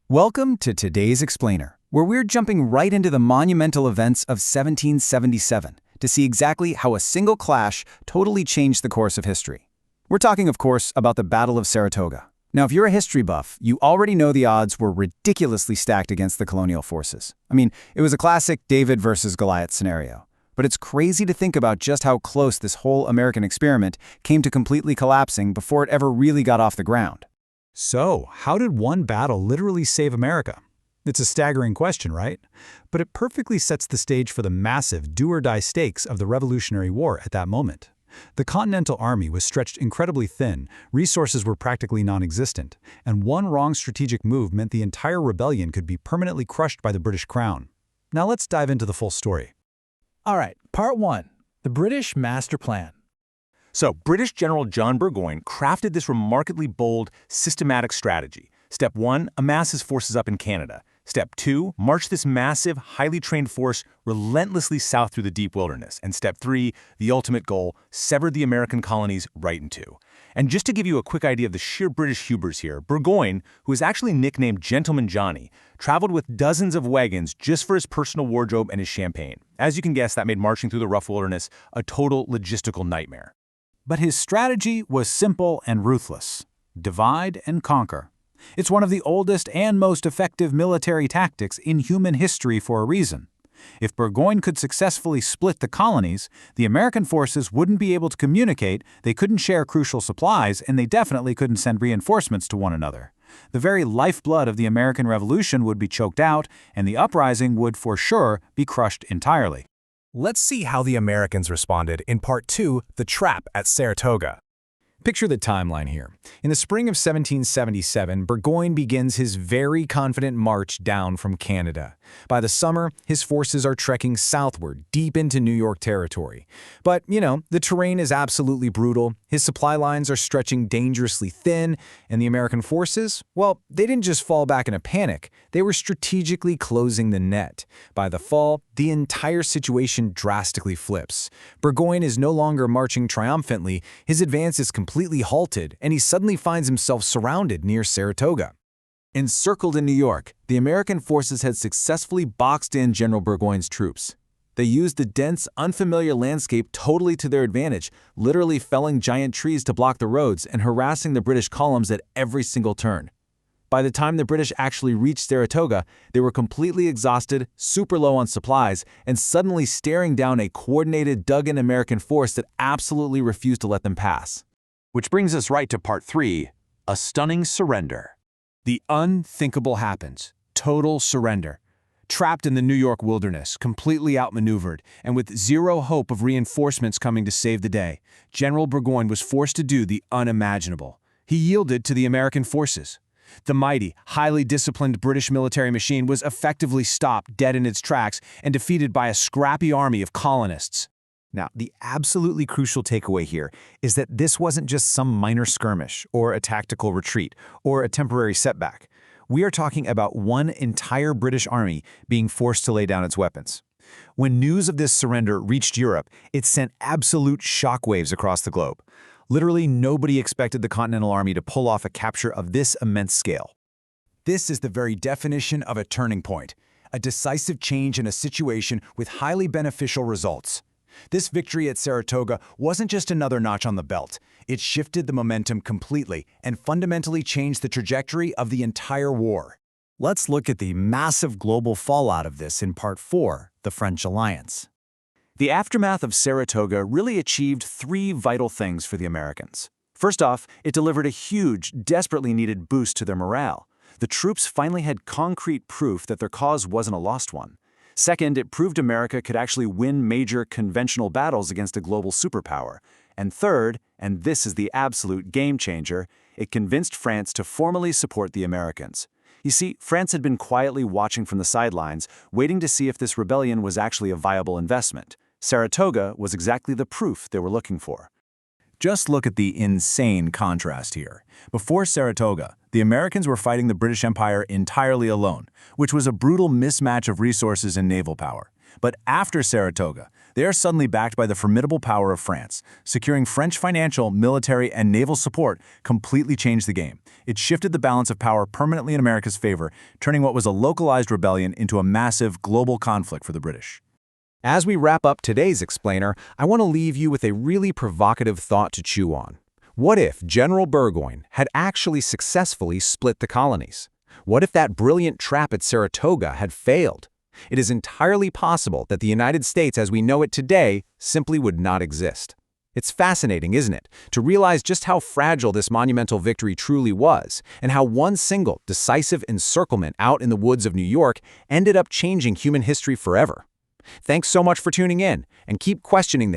Welcome to today's Explainer, where we're jumping right into the monumental events of 1777 to see exactly how a single clash totally changed the course of history. We're talking, of course, about the Battle of Saratoga. Now, if you're a history buff, you already know the odds were ridiculously stacked against the colonial forces. I mean, it was a classic David versus Goliath scenario. But it's crazy to think about just how close this whole American experiment came to completely collapsing before it ever really got off the ground. So, how did one battle literally save America? It's a staggering question, right? But it perfectly sets the stage for the massive do-or-die stakes of the Revolutionary War at that moment. The Continental Army was stretched incredibly thin, resources were practically non-existent, and one wrong strategic move meant the entire rebellion could be permanently crushed by the British Crown. Now let's dive into the full story. All right, Part 1. The British Master Plan. So, British General John Burgoyne crafted this remarkably bold, systematic strategy. Step 1, amass his forces up in Canada. Step 2, march this massive, highly trained force relentlessly south through the deep wilderness. And Step 3, the ultimate goal, sever the American colonies right in two. And just to give you a quick idea of the sheer British hubris here, Burgoyne, who is actually nicknamed Gentleman Johnny, traveled with dozens of wagons just for his personal wardrobe and his champagne. As you can guess, that made marching through the rough wilderness a total logistical nightmare. But his strategy was simple and ruthless. Divide and conquer. It's one of the oldest and most effective military tactics in human history for a reason. If Burgoyne could successfully split the colonies, the American forces wouldn't be able to communicate, they couldn't share crucial supplies, and they definitely couldn't send reinforcements to one another. The very lifeblood of the American Revolution would be choked out, and the uprising would for sure be crushed entirely. Let's see how the Americans responded in Part 2, The Trap at Saratoga. Picture the timeline here. In the spring of 1777, Burgoyne begins his very confident march down from Canada. By the summer, his forces are trekking southward, deep into New York territory. But, the terrain is absolutely brutal, his supply lines are stretching dangerously thin, and the American forces, well, they didn't just fall back in a panic, they were strategically closing the net. By the fall, the entire situation drastically flips. Burgoyne is no longer marching triumphantly, his advance is completely halted, and he suddenly finds himself surrounded near Saratoga. Encircled in New York, the American forces had successfully boxed in General Burgoyne's troops. They used the dense, unfamiliar landscape totally to their advantage, literally felling giant trees to block the roads and harassing the British columns at every single turn. By the time the British actually reached Saratoga, they were completely exhausted, super low on supplies, and suddenly staring down a coordinated, dug-in American force that absolutely refused to let them pass. Which brings us right to Part 3, a stunning surrender. The unthinkable happens. Total surrender. Trapped in the New York wilderness, completely outmaneuvered, and with zero hope of reinforcements coming to save the day, General Burgoyne was forced to do the unimaginable. He yielded to the American forces. The mighty, highly disciplined British military machine was effectively stopped dead in its tracks and defeated by a scrappy army of colonists. Now, the absolutely crucial takeaway here is that this wasn't just some minor skirmish, or a tactical retreat, or a temporary setback. We are talking about one entire British army being forced to lay down its weapons. When news of this surrender reached Europe, it sent absolute shockwaves across the globe. Literally nobody expected the Continental Army to pull off a capture of this immense scale. This is the very definition of a turning point, a decisive change in a situation with highly beneficial results. This victory at Saratoga wasn't just another notch on the belt. It shifted the momentum completely and fundamentally changed the trajectory of the entire war. Let's look at the massive global fallout of this in Part 4, the French Alliance. The aftermath of Saratoga really achieved three vital things for the Americans. First off, it delivered a huge, desperately needed boost to their morale. The troops finally had concrete proof that their cause wasn't a lost one. Second, it proved America could actually win major conventional battles against a global superpower. And third, and this is the absolute game changer, it convinced France to formally support the Americans. You see, France had been quietly watching from the sidelines, waiting to see if this rebellion was actually a viable investment. Saratoga was exactly the proof they were looking for. Just look at the insane contrast here. Before Saratoga, the Americans were fighting the British Empire entirely alone, which was a brutal mismatch of resources and naval power. But after Saratoga, they are suddenly backed by the formidable power of France. Securing French financial, military, and naval support completely changed the game. It shifted the balance of power permanently in America's favor, turning what was a localized rebellion into a massive global conflict for the British. As we wrap up today's explainer, I want to leave you with a really provocative thought to chew on. What if General Burgoyne had actually successfully split the colonies? What if that brilliant trap at Saratoga had failed? It is entirely possible that the United States as we know it today simply would not exist. It's fascinating, isn't it, to realize just how fragile this monumental victory truly was, and how one single, decisive encirclement out in the woods of New York ended up changing human history forever. Thanks so much for tuning in, and keep questioning the